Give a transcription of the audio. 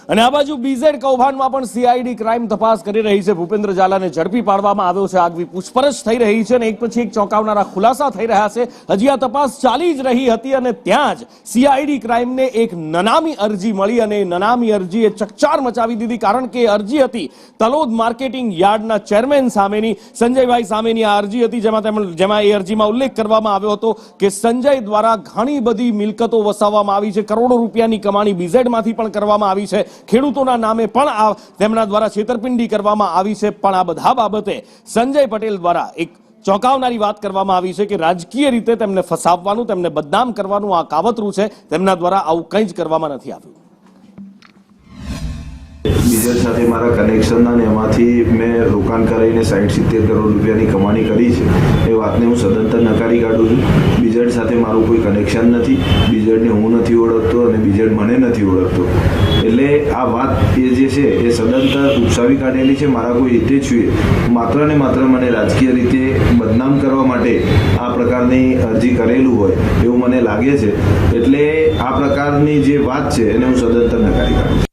અને આ બાજુ બીઝેડ કૌભાંડમાં પણ સીઆઈડી ક્રાઇમ તપાસ કરી રહી છે। ભૂપેન્દ્ર ઝાલાને ઝડપી પાડવામાં આવ્યો છે। આગવી પૂછપરછ થઈ રહી છે અને એક પછી એક ચોંકાવનારા ખુલાસા થઈ રહ્યા છે। હજી આ તપાસ ચાલી જ રહી હતી અને ત્યાં જ સીઆઈડી ક્રાઇમને એક નનામી અરજી મળી અને નનામી અરજીએ ચકચાર મચાવી દીધી, કારણ કે અરજી હતી તલોદ માર્કેટિંગ યાર્ડના ચેરમેન સામેની, સંજયભાઈ સામેની આ અરજી હતી, જેમાં એ અરજીમાં ઉલ્લેખ કરવામાં આવ્યો હતો કે સંજય દ્વારા ઘણી બધી મિલકતો વસાવવામાં આવી છે, કરોડો રૂપિયાની કમાણી બીઝેડમાંથી પણ કરવામાં આવી છે, ખેડૂતોના નામે પણ તેમના દ્વારા છેતરપિંડી કરવામાં આવી છે। પણ આ બધા બાબતે સંજય પટેલ દ્વારા એક ચોંકાવનારી વાત કરવામાં આવી છે કે રાજકીય રીતે તેમને ફસાવવાનું, તેમને બદનામ કરવાનું આ કાવતરું છે। તેમના દ્વારા આવું કંઈ જ કરવામાં નથી આવ્યું। બીઝેડ સાથે મારા કનેક્શનના ને એમાંથી મેં રોકાણ કરીને 60-70 કરોડ રૂપિયાની કમાણી કરી છે, એ વાતને હું સદંતર નકારી કાઢું છું। બીઝેડ સાથે મારું કોઈ કનેક્શન નથી, બીઝેડને હું નથી ઓળખતો અને બીઝેડ મને નથી ઓળખતો, એટલે આ વાત એ જે છે એ સદંતર ઉપસાવી કાઢેલી છે। મારા કોઈ હિતેચ્છુએ માત્ર ને માત્ર મને રાજકીય રીતે બદનામ કરવા માટે આ પ્રકારની અરજી કરેલું હોય એવું મને લાગે છે, એટલે આ પ્રકારની જે વાત છે એને હું સદંતર નકારી કાઢું છું।